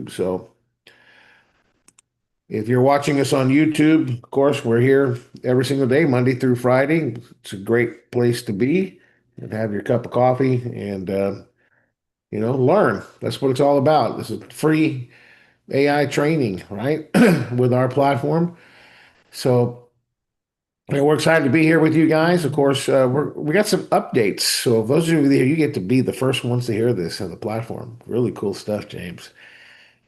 YouTube. So if you're watching us on YouTube, of course, we're here every single day, Monday through Friday. It's a great place to be and have your cup of coffee and learn. That's what it's all about. This is free AI training, right? With our platform. So we're excited to be here with you guys. Of course, we got some updates. So those of you here, you get to be the first ones to hear this on the platform. Really cool stuff, James.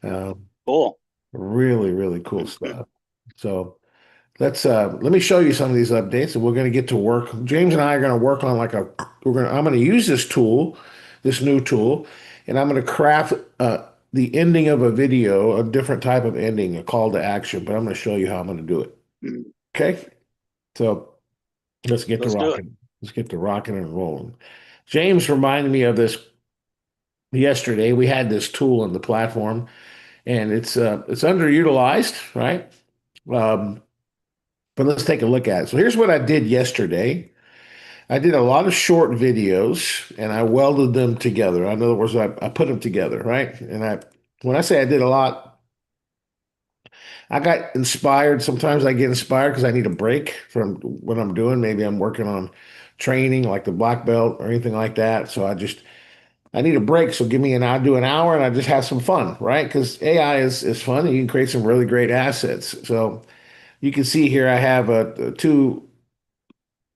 Uh, Cool. really, really cool stuff. So let me show you some of these updates, and we're going to get to work. James and I are going to work on I'm going to use this tool, this new tool, and I'm going to craft the ending of a video, a different type of ending, a call to action. But I'm going to show you how I'm going to do it. Okay, so let's get to Let's do it. rocking. Let's get to rocking and rolling. James reminded me of this yesterday. We had this tool on the platform, and it's underutilized, right? Um, but let's take a look at it. So here's what I did yesterday. I did a lot of short videos and I welded them together. In other words, I put them together, right? When I say I did a lot, I got inspired. Sometimes I get inspired because I need a break from what I'm doing. Maybe I'm working on training like the black belt or anything like that. So I need a break. So I'll do an hour and I just have some fun, right? Because AI is fun and you can create some really great assets. So you can see here I have two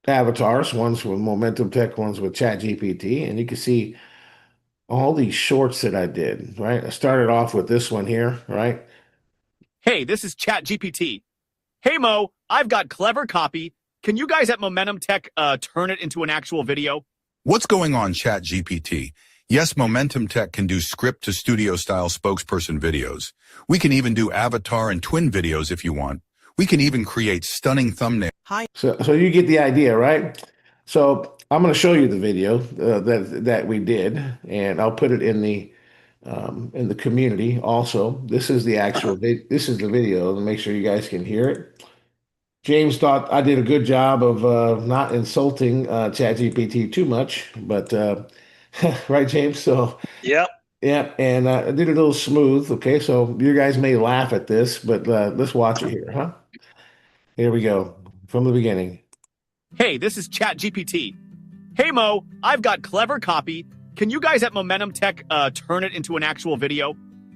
avatars. One's with Momentum Tech, one's with ChatGPT, and you can see all these shorts that I did. Right, I started off with this one here. Right, Hey, this is ChatGPT. Hey, Mo, I've got clever copy. Can you guys at Momentum Tech turn it into an actual video? What's going on, ChatGPT? Yes, Momentum Tech can do script to studio style spokesperson videos. We can even do avatar and twin videos if you want. We can even create stunning thumbnails. so you get the idea, right? So I'm going to show you the video that we did, and I'll put it in the community also. This is the actual this is the video to make sure you guys can hear it. James thought I did a good job of not insulting ChatGPT too much, but right, James? So, Yep. yeah, and I did it a little smooth. Okay, so you guys may laugh at this, but let's watch it here, huh? Here we go from the beginning. Hey, this is ChatGPT. Hey, Mo, I've got clever copy. Can you guys at Momentum Tech turn it into an actual video?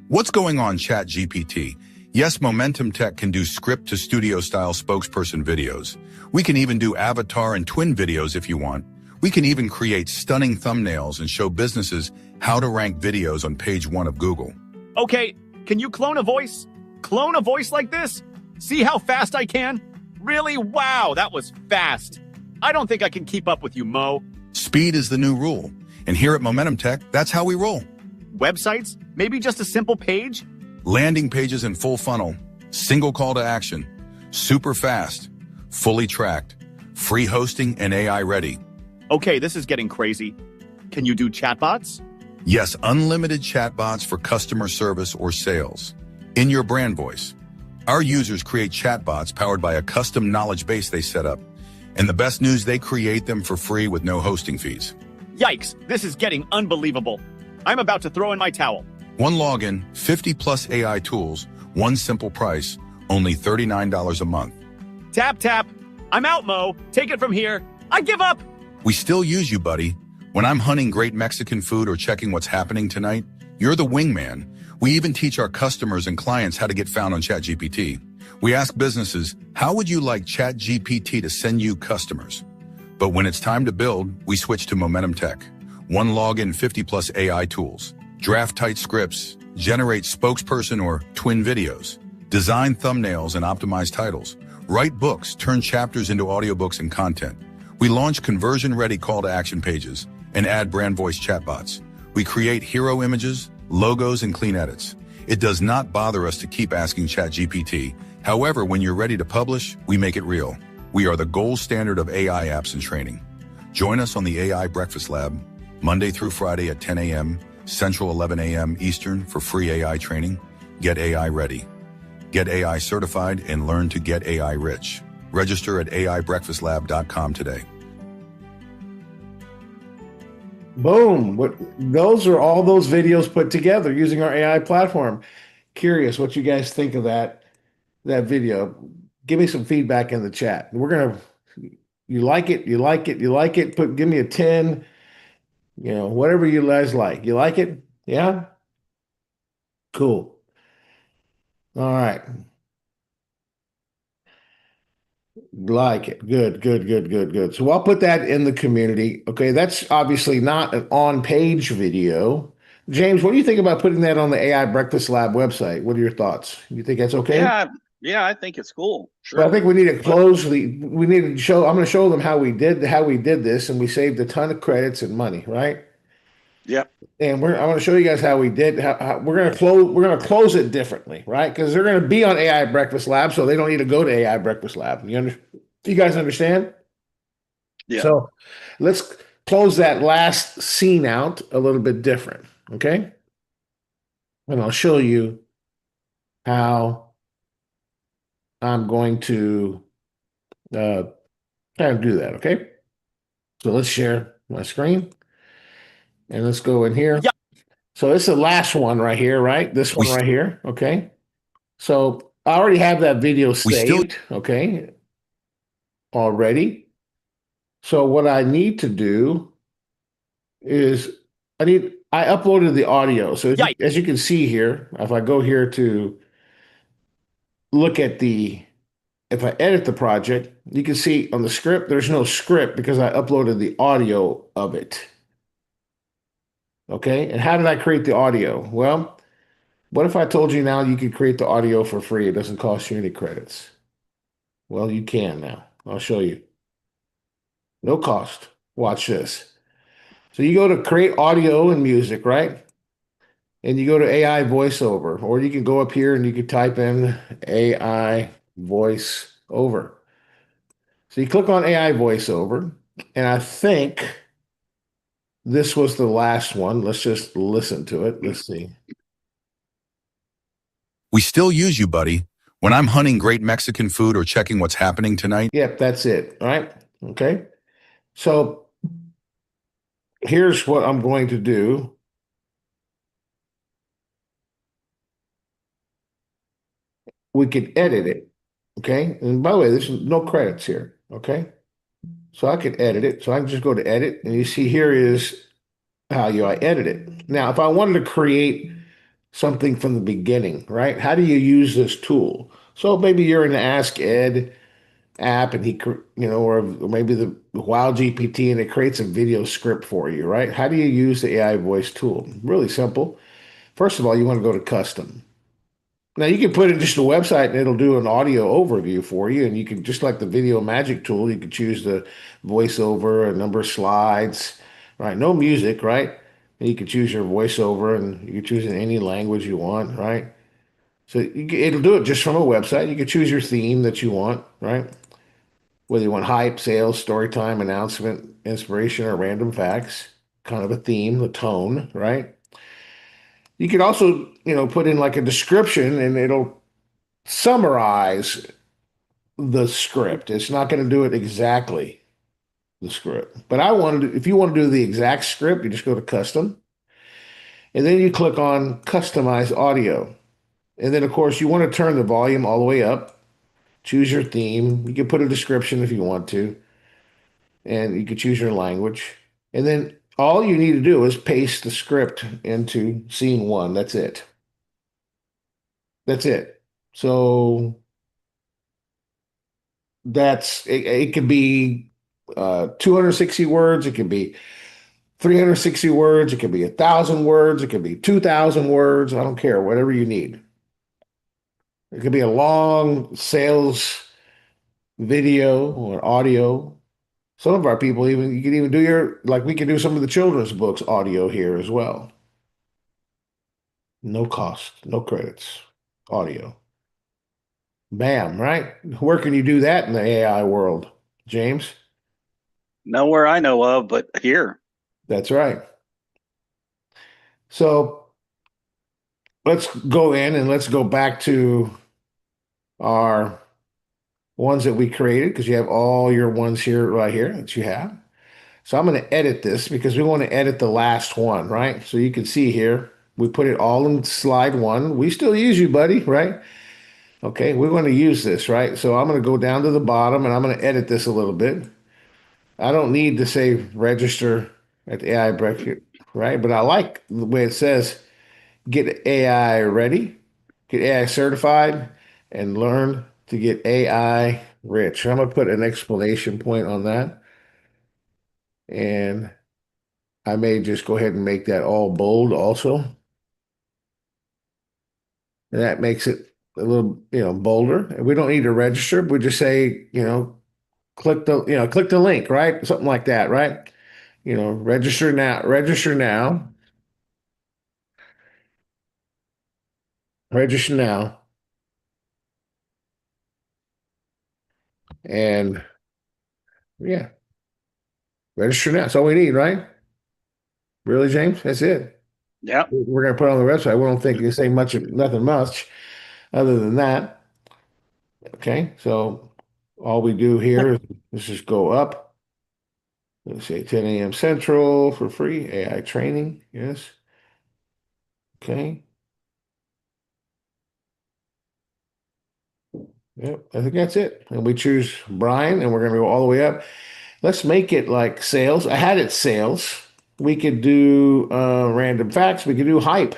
What's going on, ChatGPT? Yes, Momentum Tech can do script to studio style spokesperson videos. We can even do avatar and twin videos if you want. We can even create stunning thumbnails and show businesses how to rank videos on page 1 of Google. Okay, can you clone a voice? Clone a voice like this? See how fast I can? Really? Wow, that was fast. I don't think I can keep up with you, Mo. Speed is the new rule. And here at Momentum Tech, that's how we roll. Websites? Maybe just a simple page? Landing pages in full funnel, single call to action, super fast, fully tracked, free hosting and AI ready. Okay, this is getting crazy. Can you do chatbots? Yes, unlimited chatbots for customer service or sales. In your brand voice. Our users create chatbots powered by a custom knowledge base they set up. And the best news, they create them for free with no hosting fees. Yikes, this is getting unbelievable. I'm about to throw in my towel. One login, 50 plus AI tools, one simple price, only $39 a month. Tap, tap. I'm out, Mo. Take it from here. I give up. We still use you, buddy. When I'm hunting great Mexican food or checking what's happening tonight, you're the wingman. We even teach our customers and clients how to get found on ChatGPT. We ask businesses, how would you like ChatGPT to send you customers? But when it's time to build, we switch to Momentum Tech. One login, 50 plus AI tools. Draft tight scripts, generate spokesperson or twin videos, design thumbnails and optimize titles, write books, turn chapters into audiobooks and content. We launch conversion-ready call to action pages and add brand voice chatbots. We create hero images, logos, and clean edits. It does not bother us to keep asking ChatGPT. However, when you're ready to publish, we make it real. We are the gold standard of AI apps and training. Join us on the AI Breakfast Lab, Monday through Friday at 10 a.m., Central 11 a.m. Eastern for free AI training. Get AI ready. Get AI certified and learn to get AI rich. Register at AIBreakfastLab.com today. Boom. Those are all those videos put together using our AI platform. curious what you guys think of that video. Give me some feedback in the chat. You like it, you like it, you like it. Give me a 10, whatever you guys like. You like it? Yeah? Cool. All right. Like it. Good, good, good, good, good. So I'll put that in the community. Okay, that's obviously not an on-page video. James, what do you think about putting that on the AI Breakfast Lab website? What are your thoughts? You think that's okay? Yeah, yeah, I think it's cool. But I Sure. think we need to But we need to show, I'm going to show them how we did this, and we saved a ton of credits and money, right? yeah, And I want to show you guys how we did. How we're going to close it differently, right? Because they're going to be on AI Breakfast Lab, so they don't need to go to AI Breakfast Lab. You guys understand? yeah. So let's close that last scene out a little bit different, okay? And I'll show you how I'm going to uh, kind of do that, okay? So let's share my screen and let's go in here. Yeah. So it's the last one right here, right? This one right here, okay? So I already have that video saved, okay, already. So what I need to do is I uploaded the audio. So as you can see here, if I go here to look at if I edit the project, you can see on the script, there's no script because I uploaded the audio of it. Okay, and how did I create the audio? Well, what if I told you now you could create the audio for free? It doesn't cost you any credits. Well, you can now. I'll show you. No cost. Watch this. So you go to create audio and music, right? And you go to AI voiceover, or you can go up here and you can type in AI voiceover. So you click on AI voiceover, and I think this was the last one. Let's just listen to it. Let's see. We still use you, buddy. When I'm hunting great Mexican food or checking what's happening tonight. Yep, that's it. All right. Okay. So here's what I'm going to do. We could edit it. Okay. And by the way, there's no credits here. Okay. So I could edit it. So I can just go to edit, and you see here is how I edit it. Now, if I wanted to create something from the beginning, right? How do you use this tool? So maybe you're in the Ask Ed app, and or maybe the Wow GPT, and it creates a video script for you, right? How do you use the AI voice tool? Really simple. First of all, you want to go to custom. Now you can put in just a website and it'll do an audio overview for you. And you can, just like the Video Magic tool, you can choose the voiceover, a number of slides, right? No music, right? And you can choose your voiceover, and you can choose in any language you want, right? So it'll do it just from a website. You can choose your theme that you want, right? Whether you want hype, sales, story time, announcement, inspiration, or random facts, kind of a theme, the tone, right? You could also, put in like a description, and it'll summarize the script. It's not going to do it exactly the script. But if you want to do the exact script, you just go to custom, and then you click on customize audio. And then of course you want to turn the volume all the way up, choose your theme. You can put a description if you want to, and you can choose your language. And then all you need to do is paste the script into scene one. That's it. That's it. So it could be 260 words, it could be 360 words, it could be 1,000 words, it could be 2,000 words. I don't care, whatever you need. It could be a long sales video or audio. Some of our people you can even do we can do some of the children's books audio here as well. No cost, no credits, audio. Bam, right? Where can you do that in the AI world, James? Nowhere I know of, but here. That's right. So let's go in and let's go back to our ones that we created, because you have all your ones here, right here, that you have. So I'm going to edit this because we want to edit the last one, right? So you can see here, We put it all in slide one. We still use you, buddy, right? Okay, we're going to use this, right? So I'm going to go down to the bottom and I'm going to edit this a little bit. I don't need to say register at the AI bracket, right? But I like the way it says get AI ready, get AI certified, and learn to get AI rich. I'm going to put an exclamation point on that. And I may just go ahead and make that all bold also. And that makes it a little, bolder. And we don't need to register. We just say, click the link, right? Something like that, right? Register now, register now. And yeah, register now. That's all we need, right? Really, James? That's it. Yeah. We're going to put it on the website. We don't think you say nothing much other than that. Okay, so all we do here is just go up. Let's say 10 a.m. Central for free AI training. Yes. Okay. Yep, I think that's it. And we choose Brian, and we're going to go all the way up. Let's make it like sales. I had it sales. We could do random facts. We could do hype.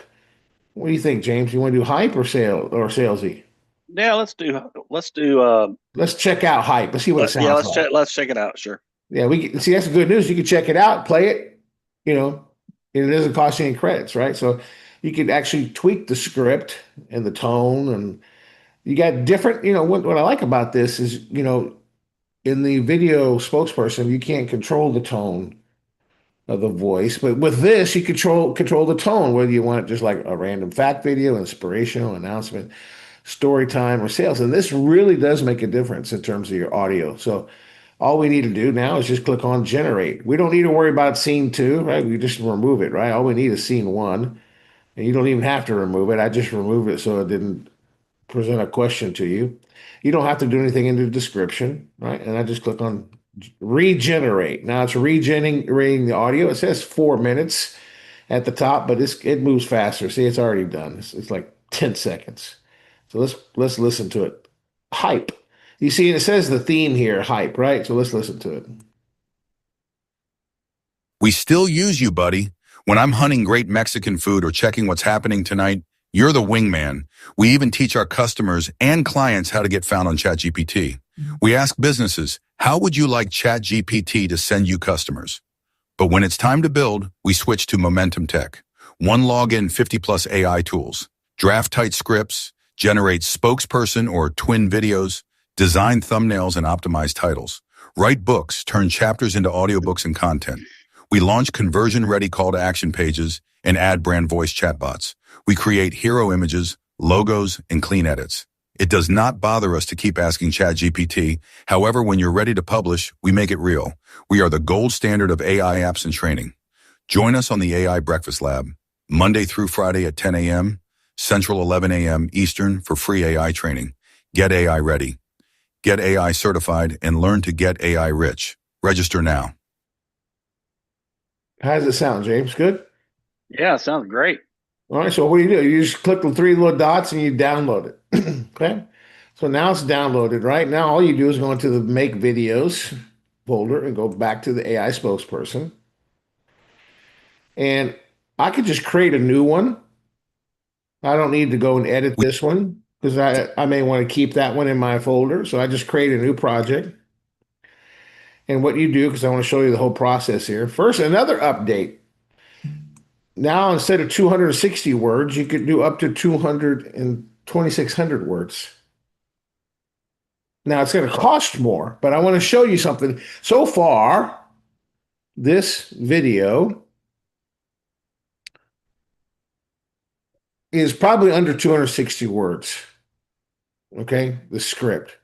What do you think, James? You want to do hype or salesy? Yeah, Let's check out hype. Let's see what it sounds like. let's check it out. Sure. Yeah, see that's the good news. You can check it out, play it, and it doesn't cost you any credits, right? So you could actually tweak the script and the tone, and you got different. What I like about this is, in the video spokesperson, you can't control the tone of the voice, but with this, you control the tone, whether you want it just like a random fact video, inspirational announcement, story time, or sales. And this really does make a difference in terms of your audio. So all we need to do now is just click on generate. We don't need to worry about scene two, right? We just remove it, right? All we need is scene one, and you don't even have to remove it. I just removed it so it didn't present a question to you. You don't have to do anything in the description, right? And I just click on regenerate. Now it's regenerating the audio. It says 4 minutes at the top, but it moves faster. See, it's already done. It's like 10 seconds. So let's listen to it. Hype. You see, it says the theme here, hype, right? So let's listen to it. We still use you, buddy. When I'm hunting great Mexican food or checking what's happening tonight, you're the wingman. We even teach our customers and clients how to get found on ChatGPT. We ask businesses, how would you like ChatGPT to send you customers? But when it's time to build, we switch to Momentum Tech. One login, 50 plus AI tools, draft tight scripts, generate spokesperson or twin videos, design thumbnails and optimize titles, write books, turn chapters into audiobooks and content. We launch conversion-ready call to action pages and add brand voice chatbots. We create hero images, logos, and clean edits. It does not bother us to keep asking ChatGPT. However, when you're ready to publish, we make it real. We are the gold standard of AI apps and training. Join us on the AI Breakfast Lab, Monday through Friday at 10 a.m., Central 11 a.m. Eastern for free AI training. Get AI ready. Get AI certified and learn to get AI rich. Register now. How does it sound, James? Good? Yeah, sounds great. All right, so what do? You just click the three little dots and you download it. Okay? So now it's downloaded, right? Now all you do is go into the Make Videos folder and go back to the AI spokesperson. And I could just create a new one. I don't need to go and edit this one because I may want to keep that one in my folder. So I just create a new project. And what you do, because I want to show you the whole process here. First, another update. Now, instead of 260 words, you could do up to 2,600 words. Now, it's going to cost more, but I want to show you something. So far, this video is probably under 260 words. Okay, the script.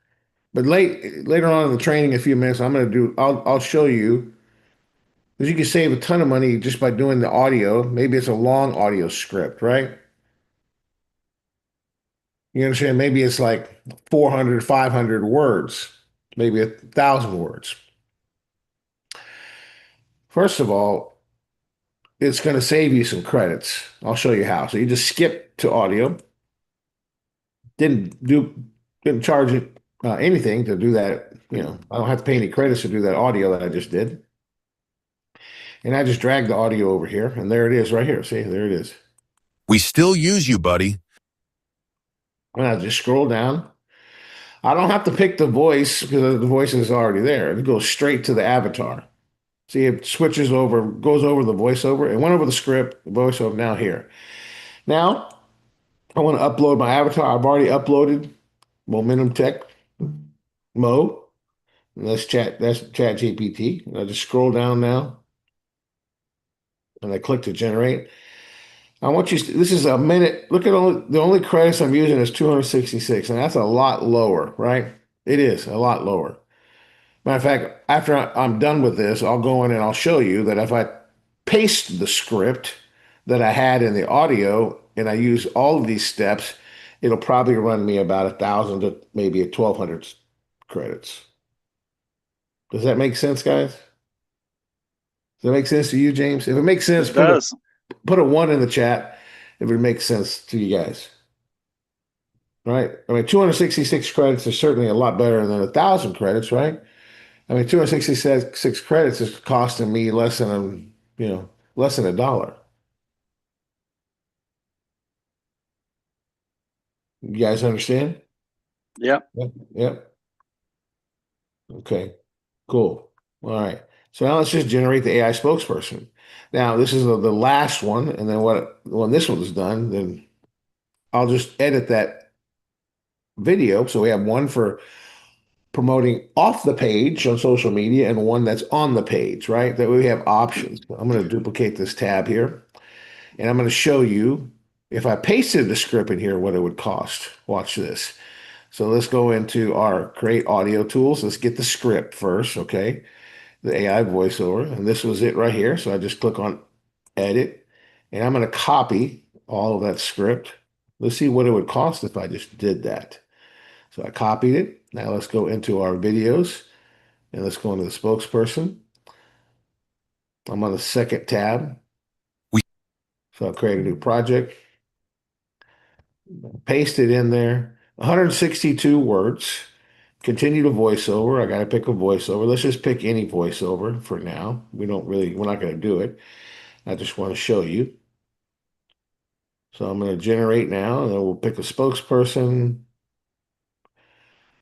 But later on in the training, in a few minutes, I'll show you, because you can save a ton of money just by doing the audio. Maybe it's a long audio script, right? You understand? Maybe it's like 400, 500 words, maybe 1,000 words. First of all, it's going to save you some credits. I'll show you how. So you just skip to audio. Didn't charge it anything to do that. You know, I don't have to pay any credits to do that audio that I just did. And I just drag the audio over here, and there it is right here. See, there it is. We still use you, buddy. And I just scroll down. I don't have to pick the voice because the voice is already there. It goes straight to the avatar. See, it switches over, goes over the voiceover. It went over the script, the voiceover, now here. Now, I want to upload my avatar. I've already uploaded Momentum Tech Mo. And that's Chat GPT. And I just scroll down now. And I click to generate. I want you, this is a minute. Look at the only credits I'm using is 266, and that's a lot lower, right? It is a lot lower. Matter of fact, after I'm done with this, I'll go in and I'll show you that if I paste the script that I had in the audio and I use all of these steps, it'll probably run me about 1,000 to maybe 1,200 credits. Does that make sense, guys? Does that make sense to you, James? If it makes sense, It does. put a 1 in the chat if it makes sense to you guys. Right? I mean, 266 credits is certainly a lot better than 1,000 credits, right? I mean, 266 credits is costing me less than less than $1. You guys understand? Yep. Yep. Yep. Okay. Cool. All right. So now let's just generate the AI spokesperson. Now this is the last one, and then when this one is done, then I'll just edit that video. So we have one for promoting off the page on social media and one that's on the page, right? That way we have options. I'm going to duplicate this tab here, and I'm going to show you if I pasted the script in here, what it would cost. Watch this. So let's go into our create audio tools. Let's get the script first, okay? The AI voiceover, and this was it right here. So I just click on edit, and I'm going to copy all of that script. Let's see what it would cost if I just did that. So I copied it. Now let's go into our videos, and let's go into the spokesperson. I'm on the second tab. So I'll create a new project, paste it in there, 162 words. Continue to voiceover. I got to pick a voiceover. Let's just pick any voiceover for now. We're not going to do it. I just want to show you. So I'm going to generate now, and then we'll pick a spokesperson.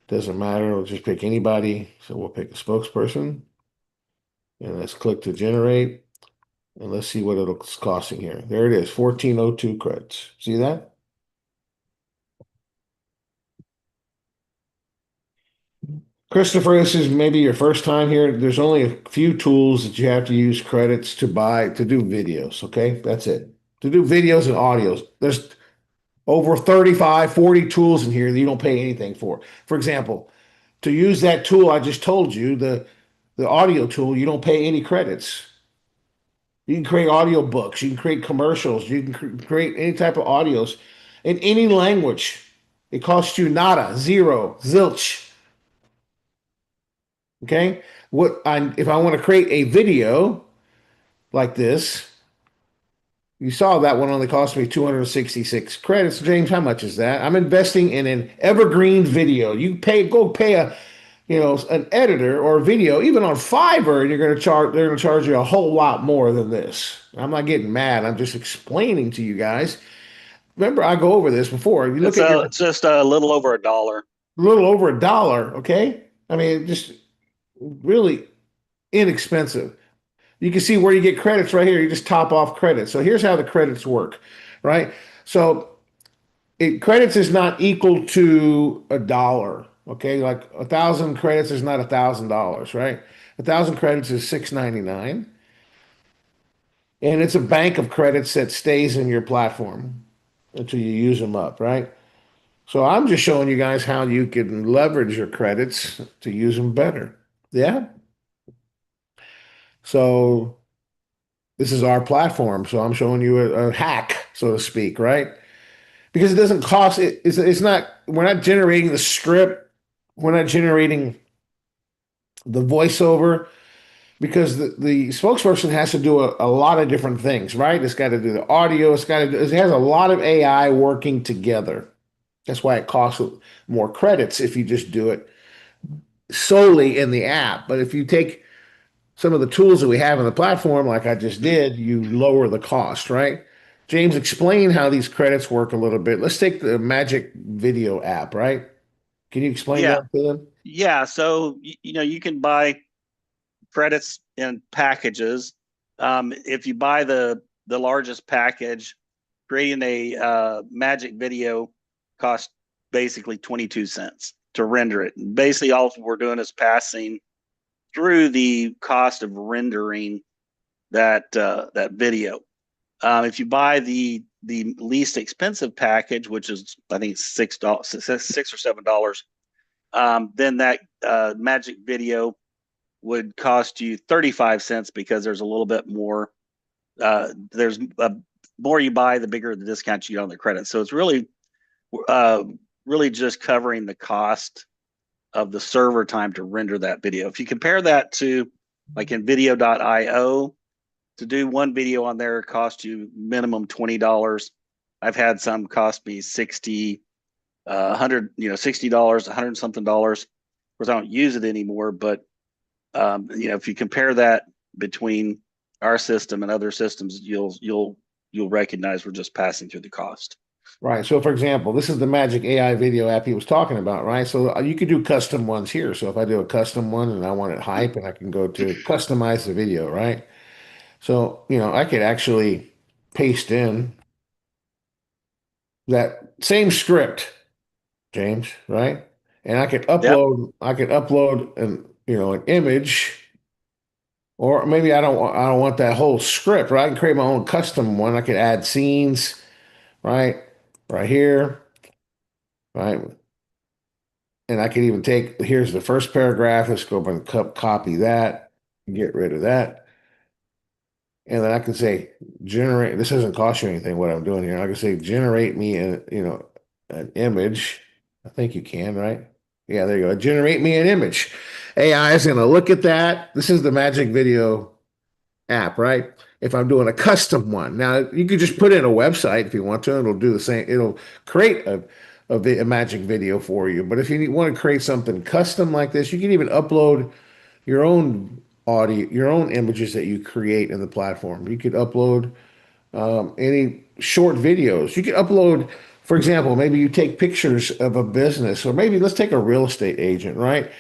Doesn't matter. We'll just pick anybody. So we'll pick a spokesperson. And let's click to generate. And let's see what it's costing here. There it is, 1402 credits. See that? Christopher, this is maybe your first time here. There's only a few tools that you have to use credits to buy to do videos, okay? That's it. To do videos and audios. There's over 35, 40 tools in here that you don't pay anything for. For example, to use that tool I just told you, the audio tool, you don't pay any credits. You can create audio books, you can create commercials, you can create any type of audios in any language. It costs you nada, zero, zilch. Okay? If I want to create a video like this, you saw that one only cost me 266 credits. James, how much is that? I'm investing in an evergreen video. You go pay an editor or a video, even on Fiverr, and they're going to charge you a whole lot more than this. I'm not getting mad. I'm just explaining to you guys. Remember, I go over this before. You look It's just a little over $1. a little over $1, okay? I mean, just really inexpensive. You can see where you get credits right here. You just top off credits. So here's how the credits work, right? So credits is not equal to $1. Okay, like 1,000 credits is not $1,000, right? 1,000 credits is $6.99, and it's a bank of credits that stays in your platform until you use them up, right? So I'm just showing you guys how you can leverage your credits to use them better. Yeah. So this is our platform. So I'm showing you a hack, so to speak, right? Because it doesn't cost it's not, we're not generating the script. We're not generating the voiceover. because the spokesperson has to do a lot of different things, right? It's got to do the audio, it has a lot of AI working together. That's why it costs more credits if you just do it solely in the app. But if you take some of the tools that we have in the platform, like I just did, you lower the cost, right? James, explain how these credits work a little bit. Let's take the Magic Video app, right? Can you explain Yeah. that to them? Yeah. So, you can buy credits in packages. If you buy the largest package, creating a Magic Video costs basically 22 cents to render it. And basically, all we're doing is passing through the cost of rendering that video. If you buy the least expensive package, which is I think $6, $6 or $7, then that Magic Video would cost you 35 cents because there's a little bit more. There's more you buy, the bigger the discount you get on the credit. So it's really just covering the cost of the server time to render that video. If you compare that to like in video.io, to do one video on there cost you minimum $20. I've had some cost me 60, 100, $60, 100 something dollars. Of course, I don't use it anymore, but if you compare that between our system and other systems, you'll recognize we're just passing through the cost. Right. So, for example, this is the Magic AI video app he was talking about, right? So you could do custom ones here. So if I do a custom one and I want it hype, and I can go to customize the video, right? So, I could actually paste in that same script, James, right? And Yep. I could upload an image, or maybe I don't want that whole script, right? I can create my own custom one. I could add scenes, right? Right here, right? And I could even here's the first paragraph. Let's go and copy that, get rid of that. And then I can say, generate, this doesn't cost you anything, what I'm doing here. I can say, generate me an image. I think you can, right? Yeah, there you go. Generate me an image. AI is going to look at that. This is the Magic Video app, right? If I'm doing a custom one. Now, you could just put in a website if you want to, and it'll do the same. It'll create a Magic Video for you. But if you want to create something custom like this, you can even upload your own audio, your own images that you create in the platform. You could upload any short videos. You could upload, for example, maybe you take pictures of a business, or maybe let's take a real estate agent, right?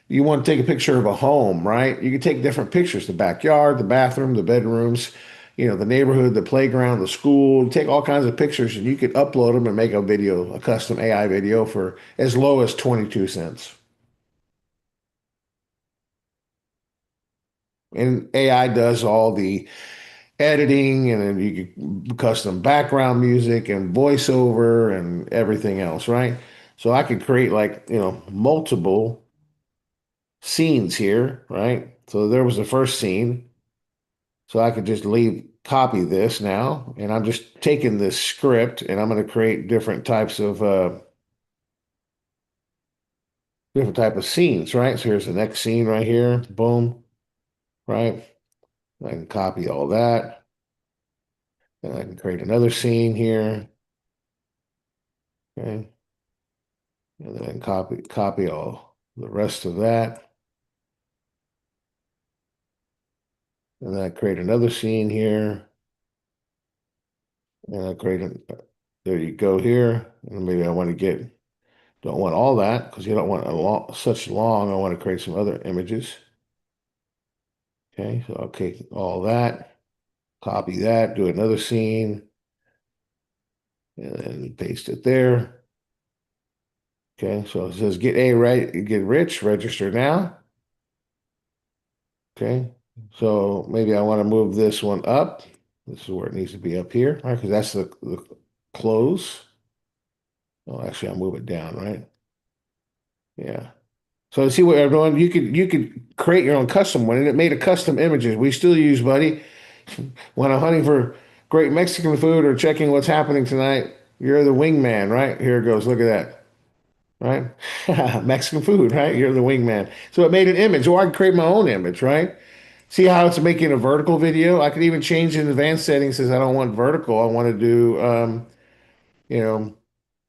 You want to take a picture of a home, right? You can take different pictures, the backyard, the bathroom, the bedrooms, the neighborhood, the playground, the school. You take all kinds of pictures and you could upload them and make a video, a custom AI video for as low as 22 cents. And AI does all the editing, and then you can custom background music and voiceover and everything else, right? So I could create multiple scenes here, right? So there was the first scene. So I could just copy this now, and I'm just taking this script and I'm going to create different type of scenes, right? So here's the next scene right here. Boom, right? I can copy all that. And I can create another scene here. Okay. And then I can copy all the rest of that. And then I create another scene here. And there you go here. And maybe don't want all that because you don't want such long. I want to create some other images. Okay, so I'll take all that, copy that, do another scene, and then paste it there. Okay, so it says get rich, register now. Okay, so maybe I want to move this one up. This is where it needs to be, up here, right? Because that's the close. Oh, actually, I'll move it down, right? Yeah. So see what I'm doing? You could create your own custom one, and it made a custom images. We still use, buddy. When I'm hunting for great Mexican food or checking what's happening tonight, you're the wingman, right? Here it goes. Look at that, right? Mexican food, right? You're the wingman. So it made an image, or I can create my own image, right? See how it's making a vertical video? I could even change in advanced settings, says I don't want vertical. I want to do, you know,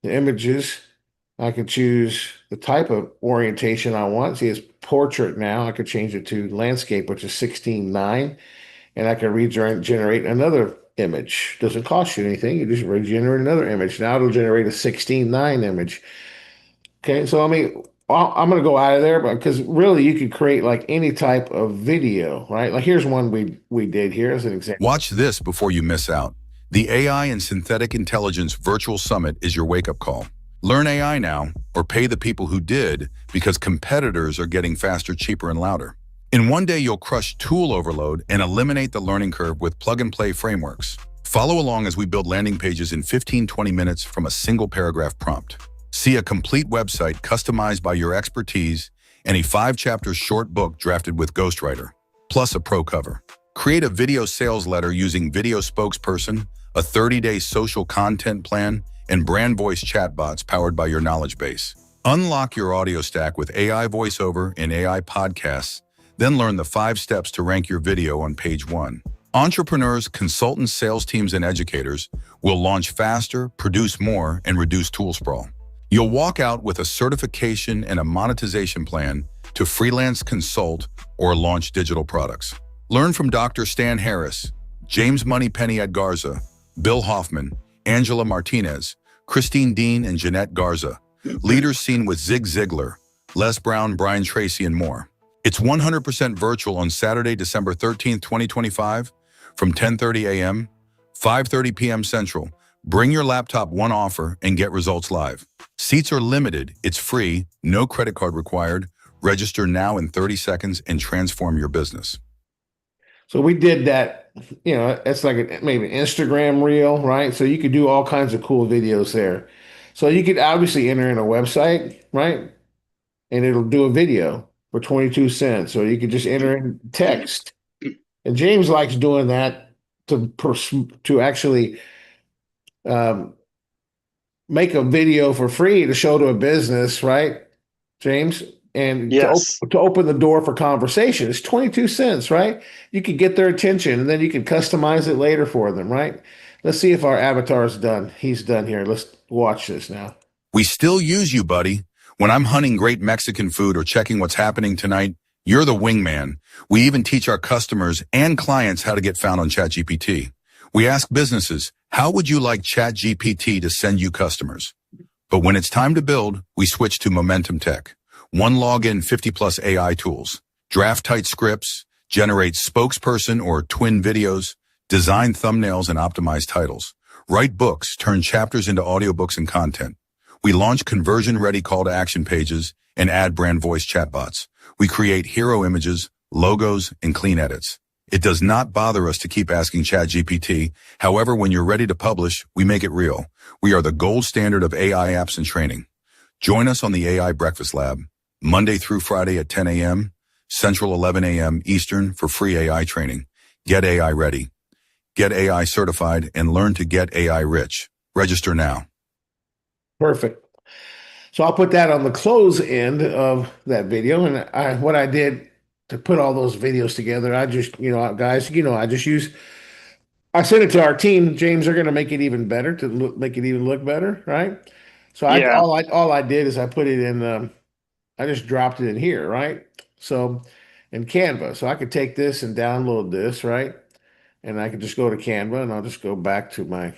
the images. I can choose the type of orientation I want. See, it's portrait now. I could change it to landscape, which is 16:9, and I can regenerate another image. Doesn't cost you anything. You just regenerate another image. Now it'll generate a 16:9 image. Okay, so I mean, I'm going to go out of there, but because really you could create like any type of video, right? Like here's one we did here as an example. Watch this before you miss out. The AI and Synthetic Intelligence Virtual Summit is your wake-up call. Learn AI now, or pay the people who did, because competitors are getting faster, cheaper, and louder. In one day, you'll crush tool overload and eliminate the learning curve with plug-and-play frameworks. Follow along as we build landing pages in 15-20 minutes from a single paragraph prompt. See a complete website customized by your expertise and a 5-chapter short book drafted with Ghostwriter, plus a pro cover. Create a video sales letter using Video Spokesperson, a 30-day social content plan, and brand voice chatbots powered by your knowledge base. Unlock your audio stack with AI voiceover and AI podcasts, then learn the 5 steps to rank your video on page 1. Entrepreneurs, consultants, sales teams, and educators will launch faster, produce more, and reduce tool sprawl. You'll walk out with a certification and a monetization plan to freelance, consult, or launch digital products. Learn from Dr. Stan Harris, James Moneypenny at Garza, Bill Hoffman, Angela Martinez, Christine Dean, and Jeanette Garza, leaders seen with Zig Ziglar, Les Brown, Brian Tracy, and more. It's 100% virtual on Saturday, December 13th, 2025, from 10:30 a.m., 5:30 p.m. Central. Bring your laptop, one offer, and get results live. Seats are limited. It's free, no credit card required. Register now in 30 seconds and transform your business. So we did that, it's like maybe an Instagram reel, right? So you could do all kinds of cool videos there. So you could obviously enter in a website, right? And it'll do a video for 22 cents. Or you could just enter in text. And James likes doing that to actually make a video for free to show to a business, right, James? And yes, to open the door for conversation. It's 22 cents, right? You could get their attention and then you can customize it later for them, right? Let's see if our avatar is done. He's done here. Let's watch this now. We still use you, buddy. When I'm hunting great Mexican food or checking what's happening tonight, you're the wingman. We even teach our customers and clients how to get found on ChatGPT. We ask businesses, how would you like ChatGPT to send you customers? But when it's time to build, we switch to Momentum Tech. One login, 50+ AI tools, draft tight scripts, generate spokesperson or twin videos, design thumbnails and optimize titles, write books, turn chapters into audiobooks and content. We launch conversion-ready call to action pages and add brand voice chatbots. We create hero images, logos, and clean edits. It does not bother us to keep asking ChatGPT. However, when you're ready to publish, we make it real. We are the gold standard of AI apps and training. Join us on the AI Breakfast Lab, Monday through Friday at 10 a.m., Central 11 a.m. Eastern for free AI training. Get AI ready. Get AI certified and learn to get AI rich. Register now. Perfect. So I'll put that on the close end of that video. And what I did to put all those videos together, I just, guys, I sent it to our team. James, they're going to make it even better make it even look better, right? So all I did is I put it in, I just dropped it in here, right? So in Canva, so I could take this and download this, right? And I could just go to Canva and I'll just go back to my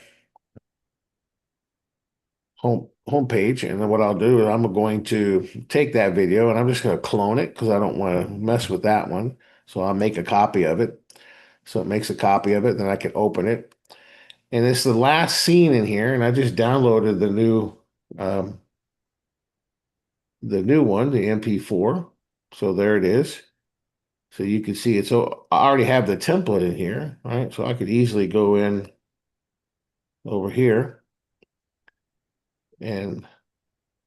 homepage. And then what I'll do is I'm going to take that video and I'm just going to clone it because I don't want to mess with that one. So I'll make a copy of it. So it makes a copy of it. Then I can open it. And it's the last scene in here. And I just downloaded the new one, the MP4. So there it is. So you can see it. So I already have the template in here, right? So I could easily go in over here and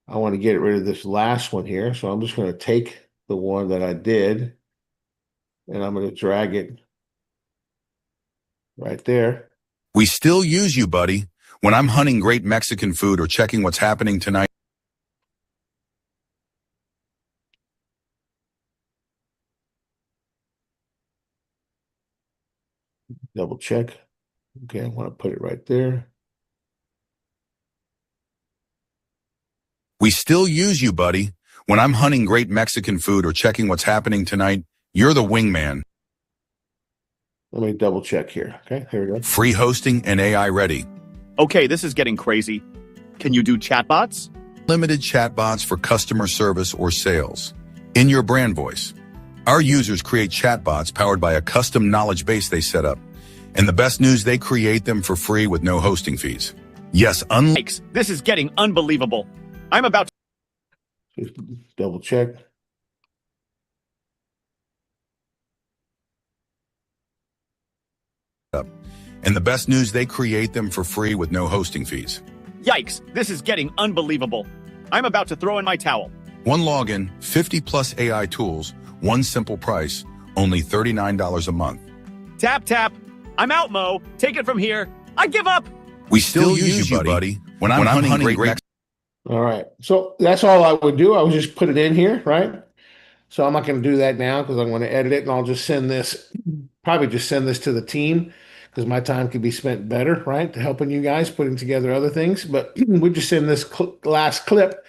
I want to get rid of this last one here. So I'm just going to take the one that I did and I'm going to drag it right there. We still use you, buddy. When I'm hunting great Mexican food or checking what's happening tonight. double check. Okay, I want to put it right there. We still use you, buddy. When I'm hunting great Mexican food or checking what's happening tonight, you're the wingman. Let me double check here. Okay, here we go. Free hosting and AI ready. Okay, this is getting crazy. Can you do chatbots? Limited chatbots for customer service or sales. In your brand voice. Our users create chatbots powered by a custom knowledge base they set up. And the best news, they create them for free with no hosting fees. Yes, Yikes, this is getting unbelievable. I'm about to Just double check. And the best news, they create them for free with no hosting fees. Yikes, this is getting unbelievable. I'm about to throw in my towel. One login, 50 plus AI tools, one simple price, only $39 a month. Tap, tap. I'm out, Mo. Take it from here. I give up. We still use you, buddy. When I'm hunting great All right. So that's all I would do. I would just put it in here, right? So I'm not going to do that now because I'm going to edit it and I'll just send this, probably just send this to the team because my time could be spent better, right? To helping you guys putting together other things. But we just send this last clip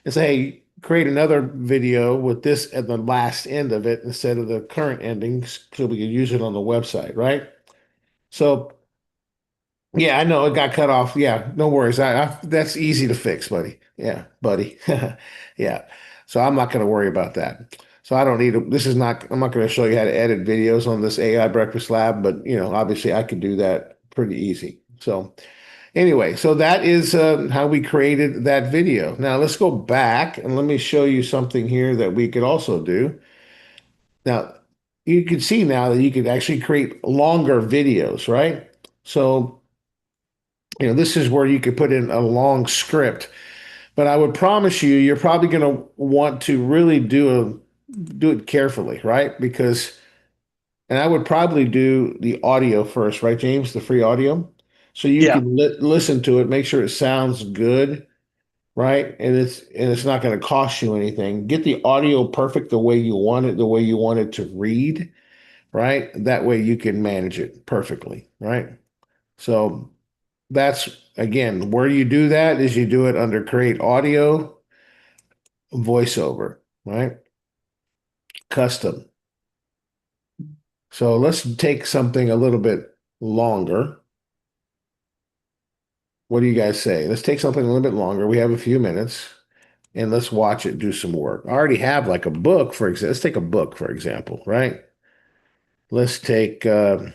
and say, hey, create another video with this at the last end of it instead of the current endings so we can use it on the website, right? So yeah, I know it got cut off. Yeah, no worries. That's easy to fix, buddy. Yeah, buddy. Yeah. So I'm not going to worry about that. So I don't need to, this is not, I'm not going to show you how to edit videos on this AI Breakfast Lab, but obviously I could do that pretty easy. So anyway, so that is how we created that video. Now let's go back and let me show you something here that we could also do. Now you can see now that you could actually create longer videos, right? So this is where you could put in a long script, but I would promise you, you're probably going to want to really do it carefully, right? And I would probably do the audio first, right, James? The free audio. So you Yeah. can listen to it, make sure it sounds good, right? And it's not going to cost you anything. Get the audio perfect the way you want it, the way you want it to read, right? That way you can manage it perfectly, right? So that's again where you do that is you do it under create audio voiceover, right? Custom. So let's take something a little bit longer. What do you guys say? Let's take something a little bit longer. We have a few minutes and let's watch it do some work. I already have like a book, for example. Let's take a book, for example, right? Let's take the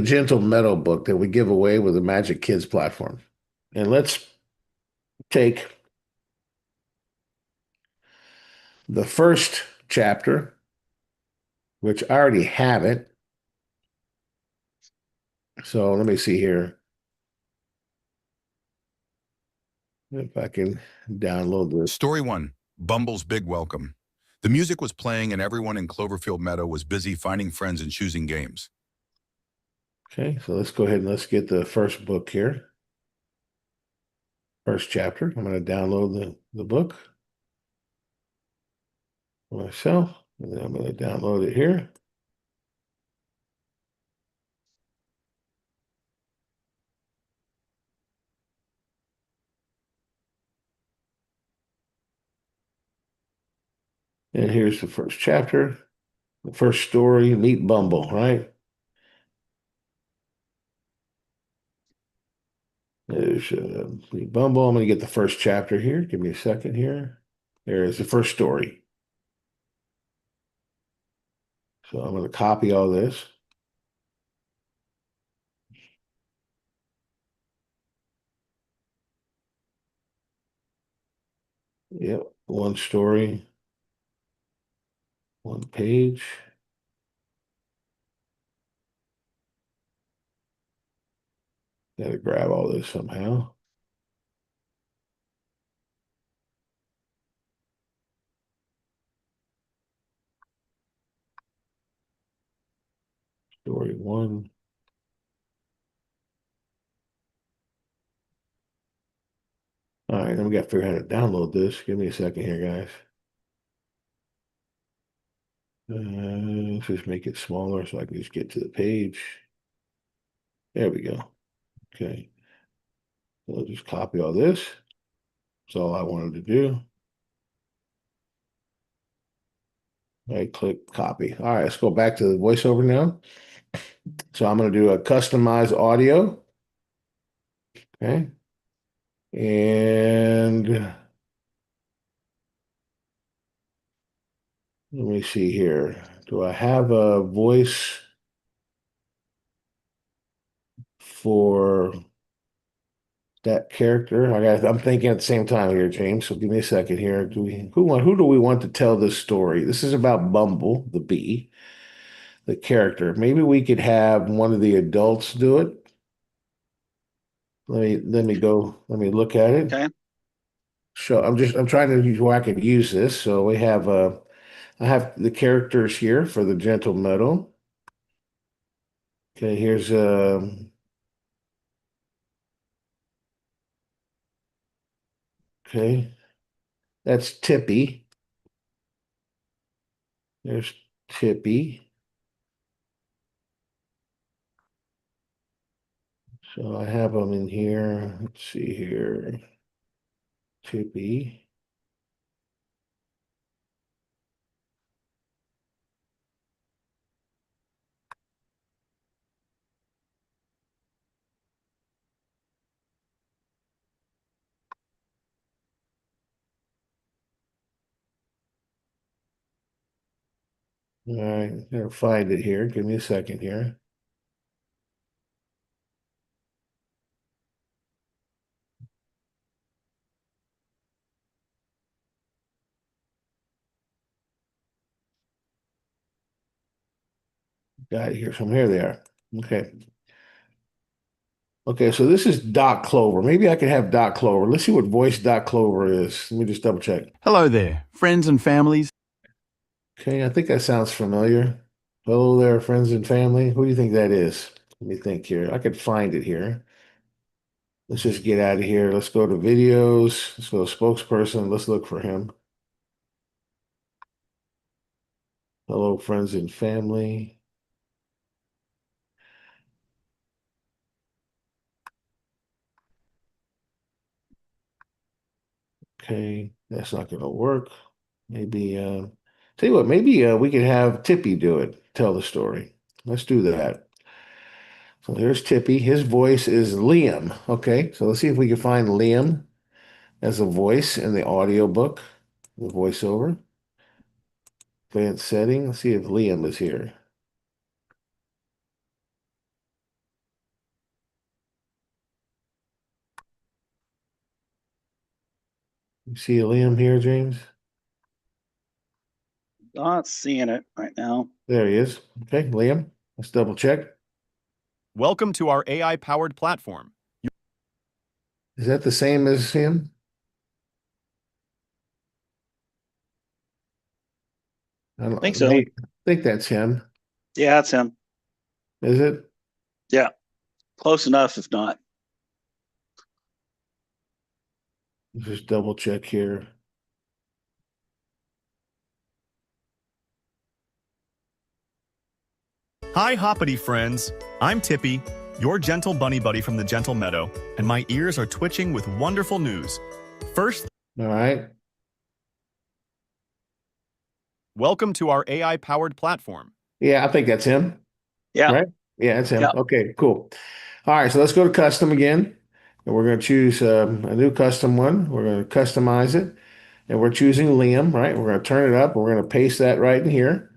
Gentle Meadow book that we give away with the Magic Kids platform. And let's take the first chapter, which I already have it. So let me see here if I can download this. Story 1, Bumble's Big Welcome. The music was playing and everyone in Cloverfield Meadow was busy finding friends and choosing games. Okay, so let's go ahead and let's get the first book here. First chapter. I'm going to download the book for myself, and then I'm going to download it here. And here's the first chapter, the first story, Meet Bumble, right? There's Meet Bumble. I'm going to get the first chapter here. Give me a second here. There's the first story. So I'm going to copy all this. Yep, one story, one page. Got to grab all this somehow. Story 1. All right. right, then we got to figure out how to download this. Give me a second here, guys. Let's just make it smaller so I can just get to the page. There we go. Okay. So I'll just copy all this. That's all I wanted to do. Right click copy. All right, let's go back to the voiceover now. So I'm going to do a customize audio. Okay. And let me see here. Do I have a voice for that character? I'm thinking at the same time here, James. So give me a second here. Who do we want to tell this story? This is about Bumble, the bee, the character. Maybe we could have one of the adults do it. Let me look at it. Okay. So I'm trying to use where I can use this. So I have the characters here for the Gentle Meadow. Okay, here's okay. That's Tippy. There's Tippy. So I have them in here. Let's see here. Tippy. All right, gotta find it here. Give me a second here. Got it here. So here they are. Okay. Okay, so this is Doc Clover. Maybe I could have Doc Clover. Let's see what voice Doc Clover is. Let me just double check. Hello there, friends and families. Okay, I think that sounds familiar. Hello there, friends and family. Who do you think that is? Let me think here. I could find it here. Let's just get out of here. Let's go to videos. Let's go to spokesperson. Let's look for him. Hello, friends and family. Okay, that's not going to work. Maybe, tell you what, maybe we could have Tippy do it, tell the story. Let's do that. So here's Tippy. His voice is Liam. Okay, so let's see if we can find Liam as a voice in the audiobook, the voiceover. Advanced setting. Let's see if Liam is here. You see Liam here, James? Not seeing it right now. There he is. Okay, Liam. Let's double check. Welcome to our AI-powered platform. Is that the same as him? I don't Think so. I think that's him. Yeah, that's him. Is it? Yeah. Close enough, if not. Just double check here. Hi, hoppity friends. I'm Tippy, your gentle bunny buddy from the Gentle Meadow, and my ears are twitching with wonderful news. First, All right. welcome to our AI-powered platform. Yeah, I think that's him. Yeah. Right? Yeah, that's him. Yeah. Okay, cool. All right, so let's go to custom again. And we're going to choose a new custom one. We're going to customize it. And we're choosing Liam, right? We're going to turn it up. We're going to paste that right in here.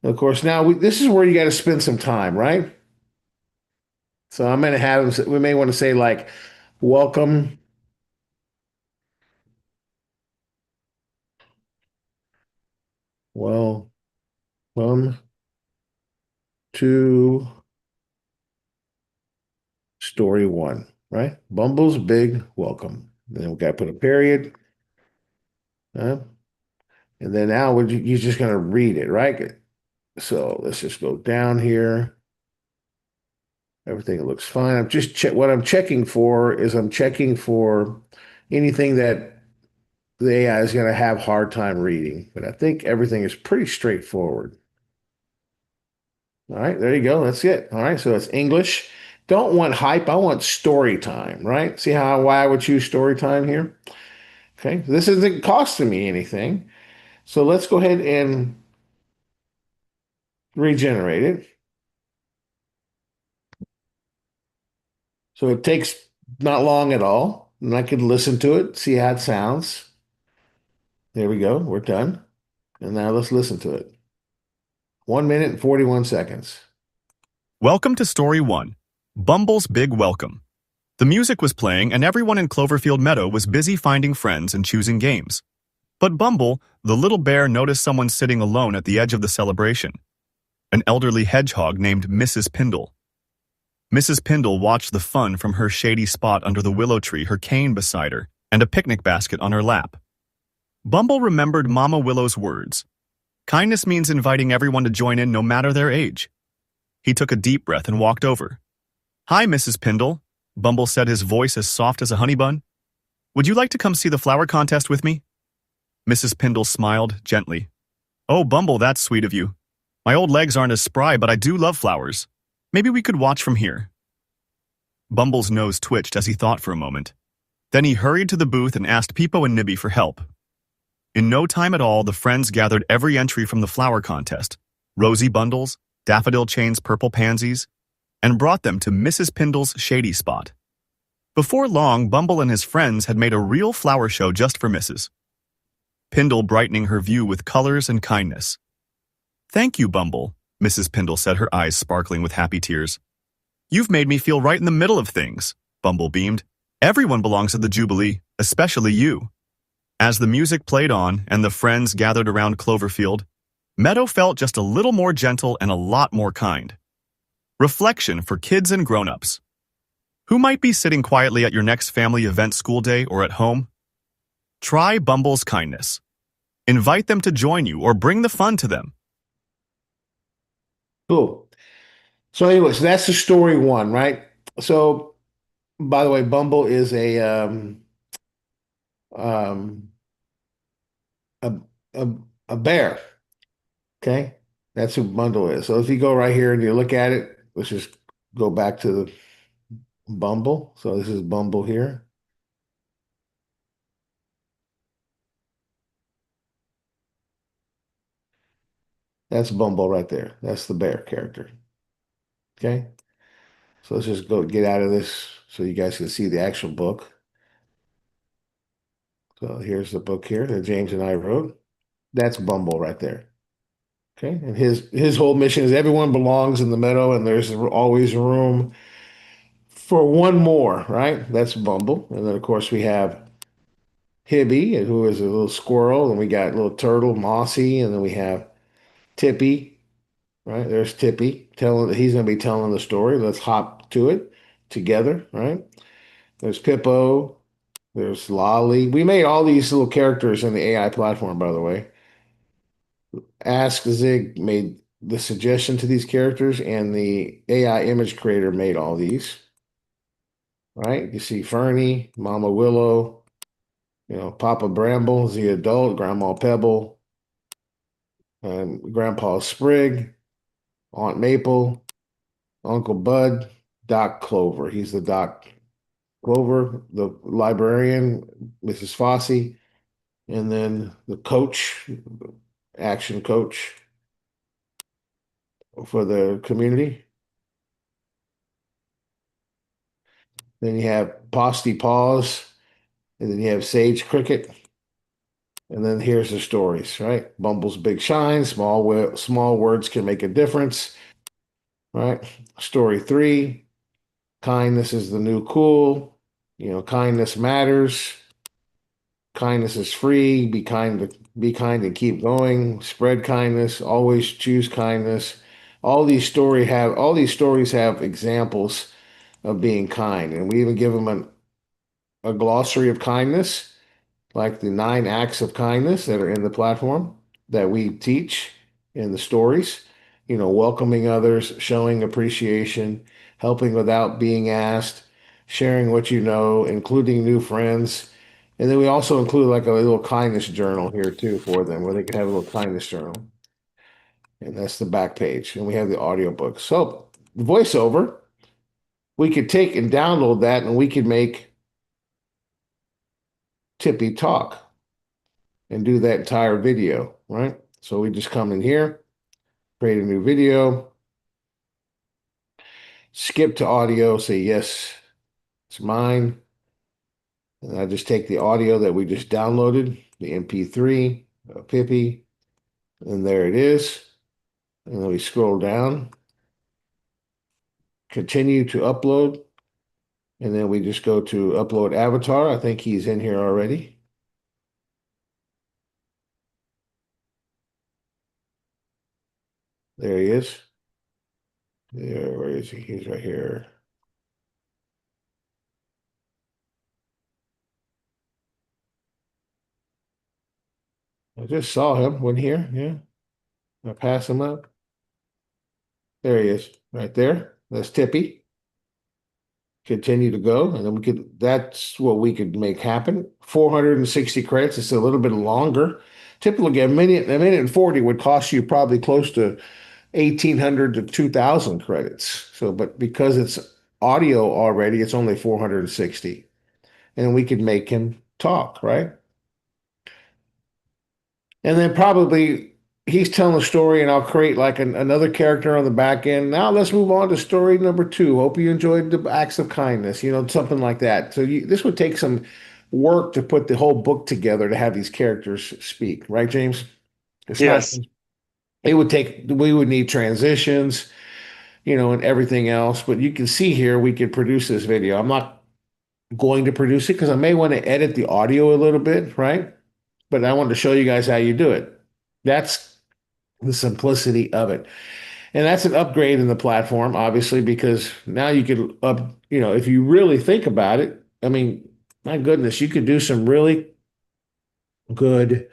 Of course, now this is where you got to spend some time, right? So I'm going to have, we may want to say like, welcome. Welcome to story one, right? Bumble's big welcome. Then we got to put a period. And then now you're just going to read it, right? So let's just go down here. Everything looks fine. What I'm checking for is I'm checking for anything that the AI is going to have a hard time reading. But I think everything is pretty straightforward. All right, there you go. That's it. All right, so it's English. Don't want hype. I want story time, right? See why I would choose story time here? Okay, this isn't costing me anything. So let's go ahead and regenerate it. So it takes not long at all. And I can listen to it, see how it sounds. There we go. We're done. And now let's listen to it. 1 minute and 41 seconds. Welcome to Story 1, Bumble's Big Welcome. The music was playing and everyone in Cloverfield Meadow was busy finding friends and choosing games. But Bumble, the little bear, noticed someone sitting alone at the edge of the celebration. An elderly hedgehog named Mrs. Pindle. Mrs. Pindle watched the fun from her shady spot under the willow tree, her cane beside her, and a picnic basket on her lap. Bumble remembered Mama Willow's words. Kindness means inviting everyone to join in no matter their age. He took a deep breath and walked over. "Hi, Mrs. Pindle," Bumble said, his voice as soft as a honey bun. "Would you like to come see the flower contest with me?" Mrs. Pindle smiled gently. "Oh, Bumble, that's sweet of you. My old legs aren't as spry, but I do love flowers. Maybe we could watch from here." Bumble's nose twitched as he thought for a moment. Then he hurried to the booth and asked Peepo and Nibby for help. In no time at all, the friends gathered every entry from the flower contest, rosy bundles, daffodil chains, purple pansies, and brought them to Mrs. Pindle's shady spot. Before long, Bumble and his friends had made a real flower show just for Mrs. Pindle, brightening her view with colors and kindness. "Thank you, Bumble," Mrs. Pindle said, her eyes sparkling with happy tears. "You've made me feel right in the middle of things," Bumble beamed. "Everyone belongs at the Jubilee, especially you." As the music played on and the friends gathered around Cloverfield, Meadow felt just a little more gentle and a lot more kind. Reflection for kids and grown-ups. Who might be sitting quietly at your next family event, school day, or at home? Try Bumble's kindness. Invite them to join you or bring the fun to them. Cool. So anyway, so that's the story one, right? So by the way, Bumble is um, a, a, a bear. Okay. That's who Bundle is. So if you go right here and you look at it, let's just go back to the Bumble. So this is Bumble here. That's Bumble right there. That's the bear character. Okay. So let's just go get out of this so you guys can see the actual book. So here's the book here that James and I wrote. That's Bumble right there. Okay. And his whole mission is everyone belongs in the meadow and there's always room for one more, right? That's Bumble. And then of course we have Hibby, who is a little squirrel, and we got little turtle, Mossy, and then we have Tippy, right? There's Tippy he's going to be telling the story. Let's hop to it together, right? There's Pippo, there's Lolly. We made all these little characters in the AI platform, by the way. Ask Zig made the suggestion to these characters, and the AI image creator made all these, right? You see Fernie, Mama Willow, Papa Bramble is the adult, Grandma Pebble, Grandpa Sprig, Aunt Maple, Uncle Bud, Doc Clover. He's the Doc Clover, the librarian, Mrs. Fossey, and then the coach, action coach for the community. Then you have Posty Paws, and then you have Sage Cricket. And then here's the stories, right? Bumble's Big Shine, small words can make a difference, right? Story 3, kindness is the new cool. Kindness matters. Kindness is free. Be kind and keep going. Spread kindness. Always choose kindness. All these stories have examples of being kind, and we even give them a glossary of kindness, like the 9 acts of kindness that are in the platform that we teach in the stories. Welcoming others, showing appreciation, helping without being asked, sharing what you know, including new friends, And then we also include like a little kindness journal here too for them, where they can have a little kindness journal. And that's the back page. And we have the audiobook. So the voiceover, we could take and download that and we could make Tippy talk and do that entire video, right? So we just come in here, create a new video, skip to audio, say, yes, it's mine. And I just take the audio that we just downloaded, the MP3, Pippi, and there it is. And then we scroll down, continue to upload, and then we just go to upload avatar. I think he's in here already. There he is. There, where is he? He's right here. I just saw him when here. Yeah. I pass him up. There he is, right there. That's Tippy. Continue to go, and then we could. That's what we could make happen. 460 credits. It's a little bit longer. Typically, a minute and 40 would cost you probably close to 1,800 to 2,000 credits. So, but because it's audio already, it's only 460, and we could make him talk, right? And then probably he's telling a story, and I'll create like another character on the back end. Now let's move on to story number two. Hope you enjoyed the acts of kindness, something like that. So this would take some work to put the whole book together to have these characters speak, right, James? It's not. Yes. We would need transitions, and everything else. But you can see here, we could produce this video. I'm not going to produce it because I may want to edit the audio a little bit, right? But I wanted to show you guys how you do it. That's the simplicity of it. And that's an upgrade in the platform, obviously, because now you could if you really think about it, I mean, my goodness, you could do some really good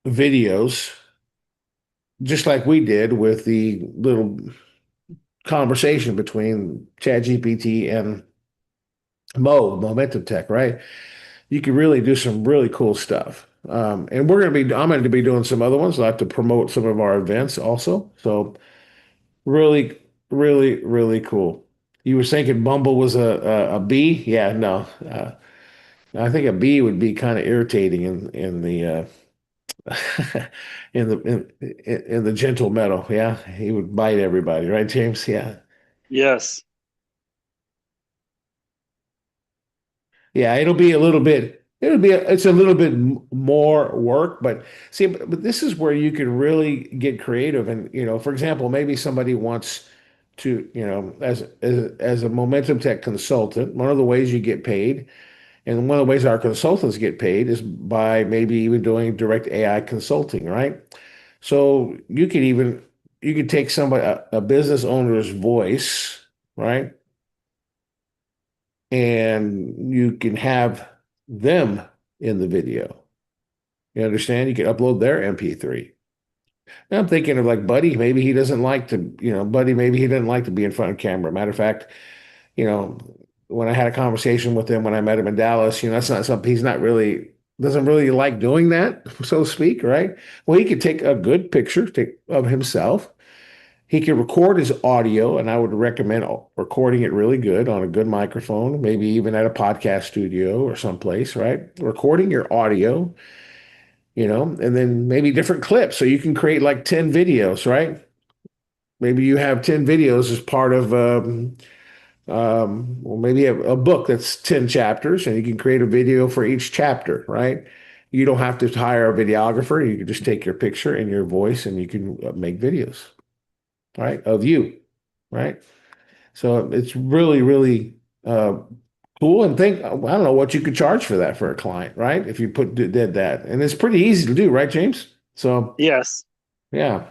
videos, just like we did with the little conversation between ChatGPT and Momentum Tech, right? You can really do some really cool stuff. And I'm going to be doing some other ones. I'll have to promote some of our events also. So really, really, really cool. You were thinking Bumble was a B? Yeah, no. I think a B would be kind of irritating in the in the gentle metal. Yeah, he would bite everybody, right, James? Yeah. Yes. Yeah, it's a little bit more work, but see, but this is where you can really get creative. And, for example, maybe somebody wants to, as a Momentum Tech consultant, one of the ways you get paid, and one of the ways our consultants get paid is by maybe even doing direct AI consulting, right? So you could take a business owner's voice, right? And you can have them in the video. You understand? You can upload their MP3. Now I'm thinking of like Buddy. Maybe he doesn't like to, Buddy, maybe he doesn't like to be in front of camera. Matter of fact, you know, when I had a conversation with him when I met him in Dallas, that's not something doesn't really like doing that, so to speak, right? Well, he could take a good picture of himself. He can record his audio, and I would recommend recording it really good on a good microphone, maybe even at a podcast studio or someplace, right? Recording your audio, and then maybe different clips. So you can create like 10 videos, right? Maybe you have 10 videos as part of, well, maybe a book that's 10 chapters, and you can create a video for each chapter, right? You don't have to hire a videographer. You can just take your picture and your voice, and you can make videos, right, of you, right? So it's really, really cool. And I don't know what you could charge for that for a client, right? If you did that, and it's pretty easy to do, right, James? So Yes. yeah,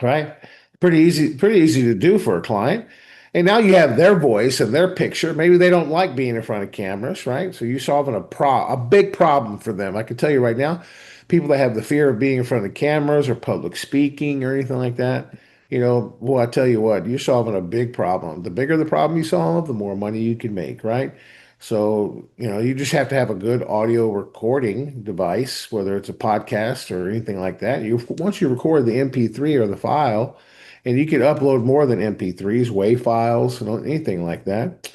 right. Pretty easy to do for a client. And now you have their voice and their picture. Maybe they don't like being in front of cameras, right? So you're solving a big problem for them. I can tell you right now, people that have the fear of being in front of cameras or public speaking or anything like that, Well, I tell you what, you're solving a big problem. The bigger the problem you solve, the more money you can make, right? So, you just have to have a good audio recording device, whether it's a podcast or anything like that. Once you record the MP3 or the file, and you can upload more than MP3s, WAV files, anything like that.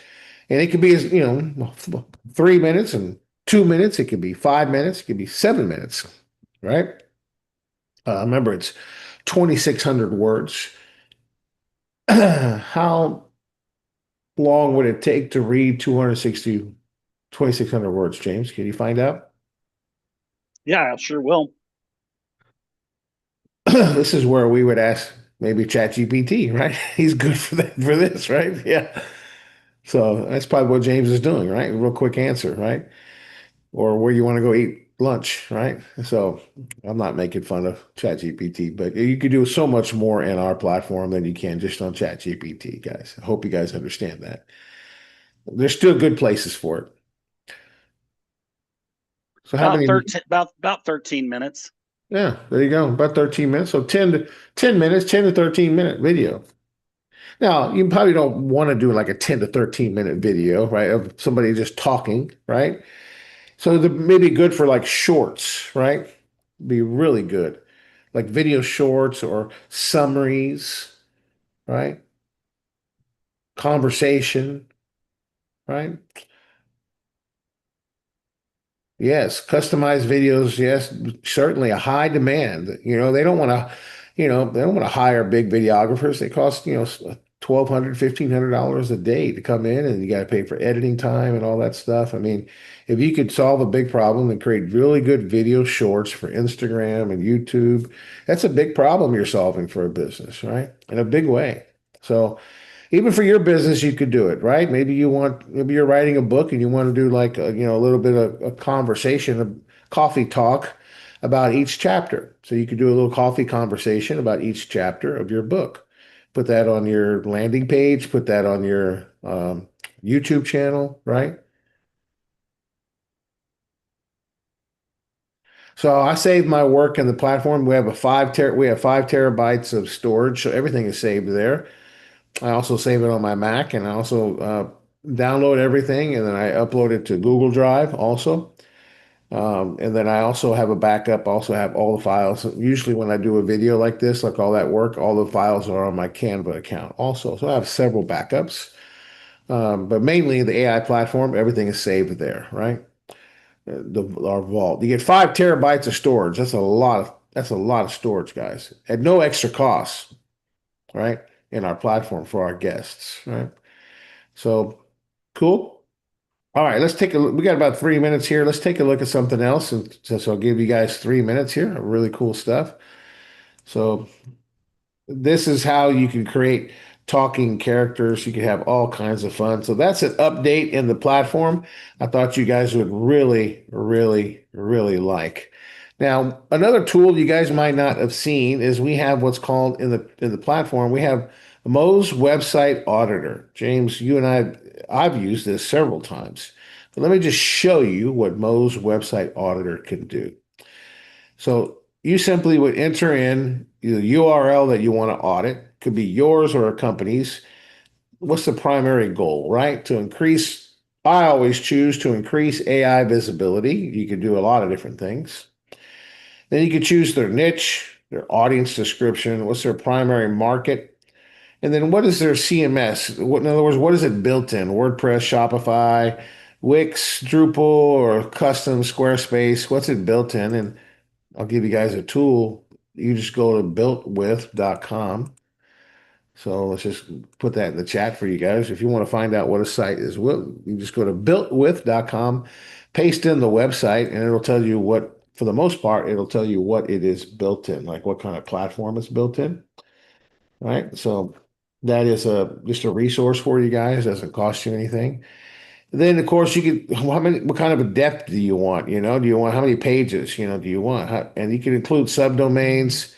And it could be, 3 minutes and 2 minutes. It could be 5 minutes. It could be 7 minutes, right? Remember, it's 2,600 words. How long would it take to read 2,600 words, James? Can you find out? Yeah, I sure will. This is where we would ask maybe ChatGPT, right? He's good for this, right? Yeah. So that's probably what James is doing, right? Real quick answer, right? Or where you want to go eat lunch, right? So I'm not making fun of ChatGPT, but you could do so much more in our platform than you can just on ChatGPT, guys. I hope you guys understand that. There's still good places for it. So how About many? 13, about 13 minutes. Yeah, there you go. About 13 minutes. So 10 minutes, 10 to 13 minute video. Now, you probably don't want to do like a 10 to 13-minute video, right? Of somebody just talking, right? So the maybe good for like shorts, right? Be really good. Like video shorts or summaries, right? Conversation, right? Yes, customized videos, yes, certainly a high demand. They don't want to hire big videographers. They cost, $1,200, $1,500 a day to come in, and you got to pay for editing time and all that stuff. I mean, if you could solve a big problem and create really good video shorts for Instagram and YouTube, that's a big problem you're solving for a business, right? In a big way. So even for your business, you could do it, right? Maybe you're writing a book and you want to do like a little bit of a conversation, a coffee talk about each chapter. So you could do a little coffee conversation about each chapter of your book. Put that on your landing page, put that on your YouTube channel, right? So I saved my work in the platform. We have 5 terabytes of storage, so everything is saved there. I also save it on my Mac, and I also download everything, and then I upload it to Google Drive also. And then I also have a backup, also have all the files. Usually when I do a video like this, like all that work, all the files are on my Canva account also. So I have several backups. But mainly the AI platform, everything is saved there, right? Our vault. You get 5 terabytes of storage. That's a lot of storage, guys. At no extra cost, right? In our platform for our guests, right? So cool. All right, let's take a look. We got about 3 minutes here. Let's take a look at something else. And so I'll give you guys 3 minutes here. Really cool stuff. So this is how you can create talking characters. You can have all kinds of fun. So that's an update in the platform. I thought you guys would really, really, really like. Now, another tool you guys might not have seen is we have what's called in the platform, we have Moz Website Auditor. James, you and I've used this several times. But let me just show you what Moz Website Auditor can do. So you simply would enter in the URL that you want to audit, could be yours or a company's. What's the primary goal, right? I always choose to increase AI visibility. You could do a lot of different things. Then you could choose their niche, their audience description, what's their primary market, and then what is their CMS? In other words, what is it built in? WordPress, Shopify, Wix, Drupal, or custom Squarespace? What's it built in? And I'll give you guys a tool. You just go to builtwith.com. So let's just put that in the chat for you guys. If you want to find out what a site is, you just go to builtwith.com, paste in the website, and it'll tell you for the most part, it'll tell you what it is built in, like what kind of platform it's built in. Right. So that is just a resource for you guys. Doesn't cost you anything. Then, of course, what kind of a depth do you want? Do you want how many pages? Do you want? And you can include subdomains,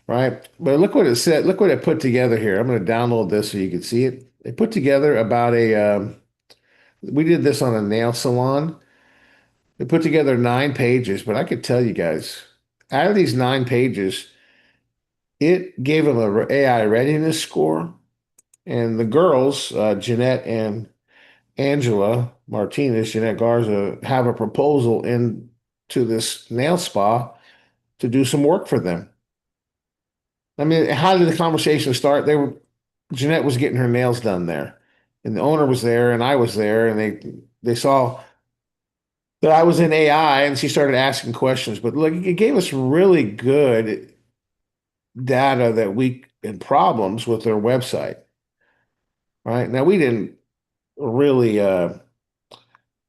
right? But look what it said. Look what it put together here. I'm going to download this so you can see it. They put together about we did this on a nail salon. They put together 9 pages, but I could tell you guys, out of these 9 pages, It gave them a AI readiness score, and the girls, Jeanette and Angela Martinez, Jeanette Garza, have a proposal in to this nail spa to do some work for them. I mean, how did the conversation start? Jeanette was getting her nails done there, and the owner was there, and I was there, and they saw that I was in AI, and she started asking questions. But look, it gave us really good data that we and problems with their website. Right now, we didn't really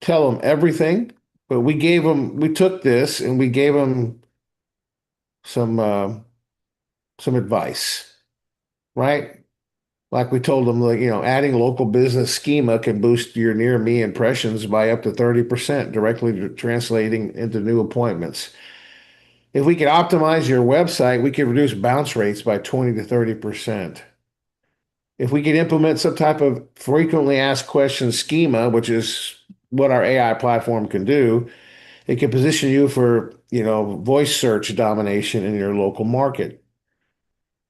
tell them everything, but we took this and we gave them some some advice, right? Like we told them, like, adding local business schema can boost your near me impressions by up to 30%, directly translating into new appointments. If we could optimize your website, we could reduce bounce rates by 20 to 30%. If we could implement some type of frequently asked questions schema, which is what our AI platform can do, it can position you for, voice search domination in your local market,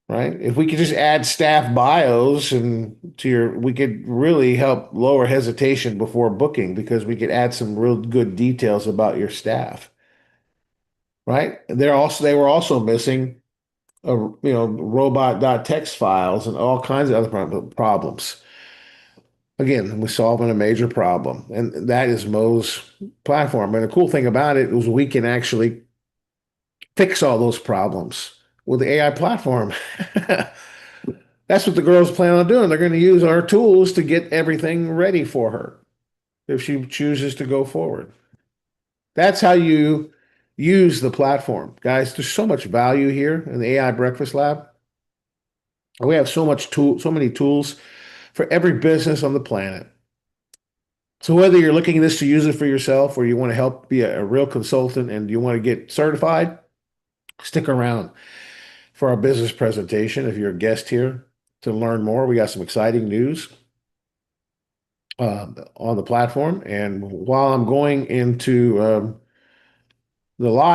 right? If we could just add staff bios and we could really help lower hesitation before booking because we could add some real good details about your staff, right? They were also missing robot.txt files and all kinds of other problems. Again, we're solving a major problem, and that is Mo's platform. And the cool thing about it was we can actually fix all those problems with the AI platform. That's what the girls plan on doing. They're going to use our tools to get everything ready for her if she chooses to go forward. That's how you use the platform. Guys, there's so much value here in the AI Breakfast Lab. We have so many tools for every business on the planet. So whether you're looking at this to use it for yourself or you want to help be a real consultant and you want to get certified, stick around for our business presentation if you're a guest here to learn more. We got some exciting news on the platform. And while I'm going into the live,